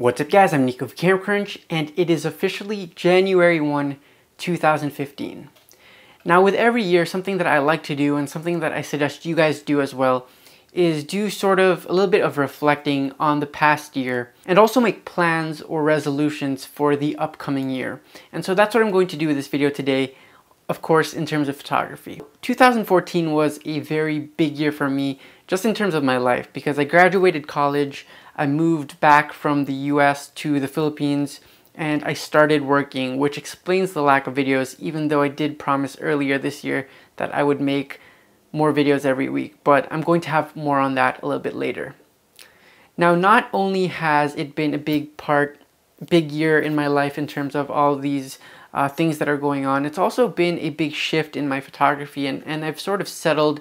What's up guys, I'm Nico of Camera Crunch, and it is officially January 2015. Now with every year, something that I like to do and something that I suggest you guys do as well is do sort of a little bit of reflecting on the past year and also make plans or resolutions for the upcoming year. And so that's what I'm going to do with this video today, of course, in terms of photography. 2014 was a very big year for me just in terms of my life because I graduated college, I moved back from the US to the Philippines, and I started working, which explains the lack of videos, even though I did promise earlier this year that I would make more videos every week, but I'm going to have more on that a little bit later. Now, not only has it been a big year in my life in terms of all these things that are going on, it's also been a big shift in my photography, and I've sort of settled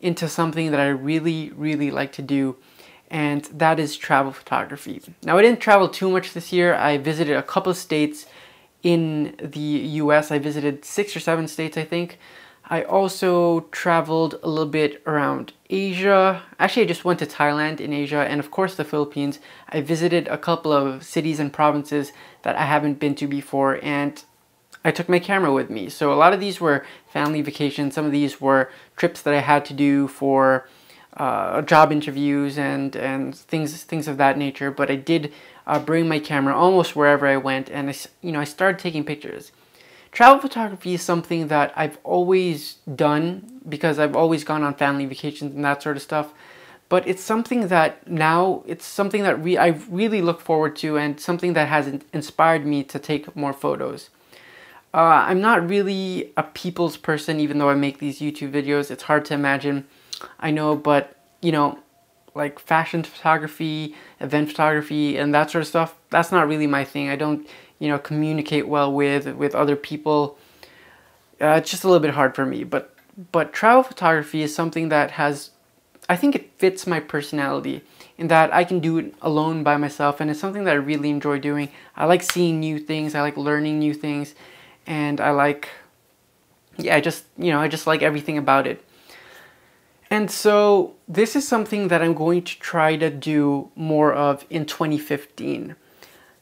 into something that I really like to do, and that is travel photography. Now, I didn't travel too much this year. I visited a couple of states in the US. I visited 6 or 7 states, I think. I also traveled a little bit around Asia. Actually, I just went to Thailand in Asia, and of course the Philippines. I visited a couple of cities and provinces that I haven't been to before, and I took my camera with me. So a lot of these were family vacations. Some of these were trips that I had to do for job interviews and things of that nature. But I did bring my camera almost wherever I went, and I started taking pictures. Travel photography is something that I've always done because I've always gone on family vacations and that sort of stuff. But it's something that now, I really look forward to, and something that has inspired me to take more photos. I'm not really a people's person, even though I make these YouTube videos. It's hard to imagine, I know, but like fashion photography, event photography, and that sort of stuff, that's not really my thing. I don't communicate well with other people. It's just a little bit hard for me, but travel photography is something that I think it fits my personality in that I can do it alone by myself, and it's something that I really enjoy doing. I like seeing new things, I like learning new things, and I like, I just like everything about it. And so this is something that I'm going to try to do more of in 2015.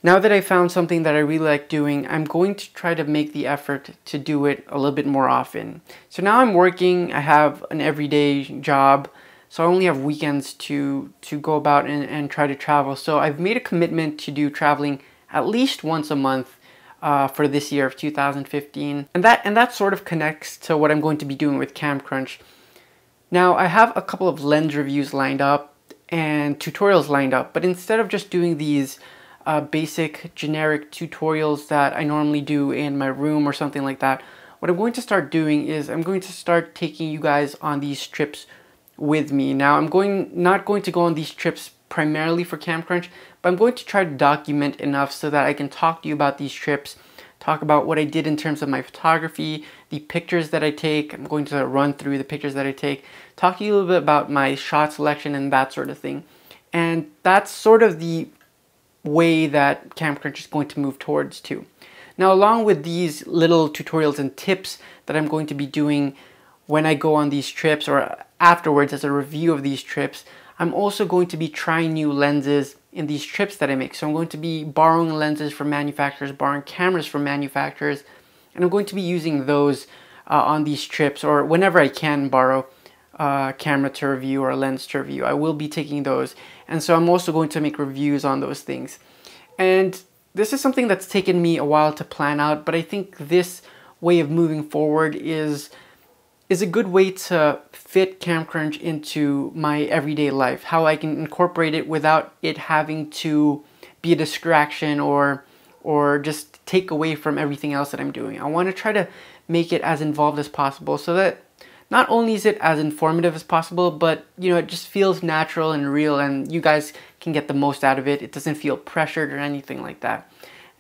Now that I found something that I really like doing, I'm going to try to make the effort to do it a little bit more often. So now I'm working, I have an everyday job, so I only have weekends to go about and try to travel. So I've made a commitment to do traveling at least once a month for this year of 2015. And that sort of connects to what I'm going to be doing with Cam Crunch. Now, I have a couple of lens reviews lined up and tutorials lined up, but instead of just doing these basic generic tutorials that I normally do in my room or something like that, what I'm going to start doing is I'm going to start taking you guys on these trips with me. Now, I'm not going to go on these trips primarily for Cam Crunch, but I'm going to try to document enough so that I can talk to you about these trips, talk about what I did in terms of my photography, the pictures that I take. I'm going to run through the pictures that I take, talk to you a little bit about my shot selection and that sort of thing. And that's sort of the way that Cam Crunch is going to move towards too. Now, along with these little tutorials and tips that I'm going to be doing when I go on these trips or afterwards as a review of these trips, I'm also going to be trying new lenses in these trips that I make. So I'm going to be borrowing lenses from manufacturers, borrowing cameras from manufacturers, and I'm going to be using those on these trips, or whenever I can borrow a camera to review or a lens to review, I will be taking those. And so I'm also going to make reviews on those things. And this is something that's taken me a while to plan out, but I think this way of moving forward is a good way to fit Cam Crunch into my everyday life, how I can incorporate it without it having to be a distraction or just take away from everything else that I'm doing. I want to try to make it as involved as possible so that not only is it as informative as possible, but it just feels natural and real, and you guys can get the most out of it. It doesn't feel pressured or anything like that.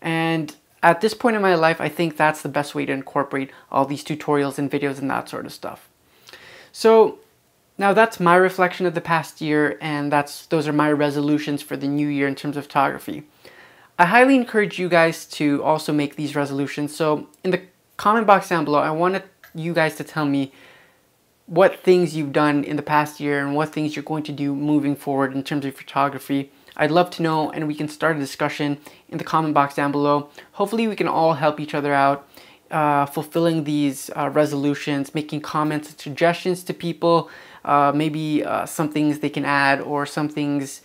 And at this point in my life, I think that's the best way to incorporate all these tutorials and videos and that sort of stuff. So now that's my reflection of the past year, and those are my resolutions for the new year in terms of photography. I highly encourage you guys to also make these resolutions. So in the comment box down below, I want you guys to tell me what things you've done in the past year and what things you're going to do moving forward in terms of photography. I'd love to know, and we can start a discussion in the comment box down below. Hopefully we can all help each other out, fulfilling these resolutions, making comments and suggestions to people, maybe some things they can add, or some things,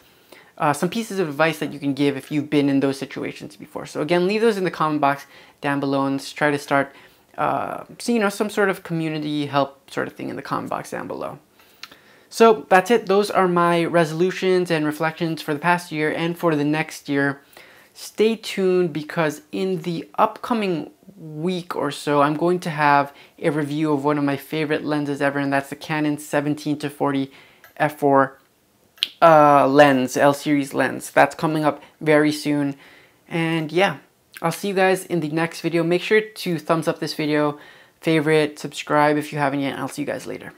some pieces of advice that you can give if you've been in those situations before. So again, leave those in the comment box down below, and let's try to start some sort of community help sort of thing in the comment box down below. So that's it. Those are my resolutions and reflections for the past year and for the next year. Stay tuned, because in the upcoming week or so, I'm going to have a review of one of my favorite lenses ever, and that's the Canon 17-40 f4 lens, L-series lens. That's coming up very soon. And yeah, I'll see you guys in the next video. Make sure to thumbs up this video, favorite, subscribe if you haven't yet, and I'll see you guys later.